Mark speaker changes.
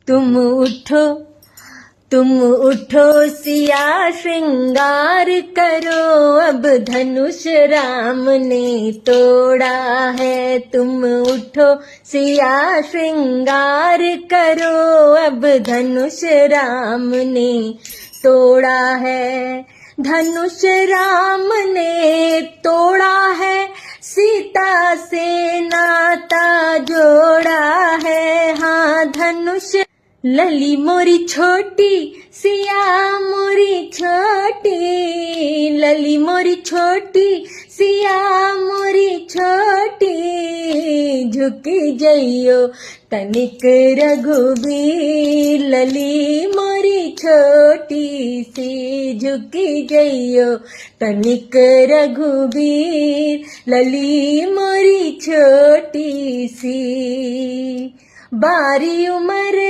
Speaker 1: तुम उठो सिया श्रृंगार करो, अब धनुष राम ने तोड़ा है। तुम उठो सिया श्रृंगार करो, अब धनुष राम ने तोड़ा है। धनुष राम ने तोड़ा है, सीता से नाता जोड़ा है। हाँ धनुष लली मोरी छोटी, सिया मोरी छोटी, लली मोरी छोटी, सिया मोरी छोटी। झुकी जइयो तनिक रघुबीर, लली मोरी छोटी सी। झुकी जइयो तनिक रघुबीर, लली मोरी छोटी सी। बारी उमर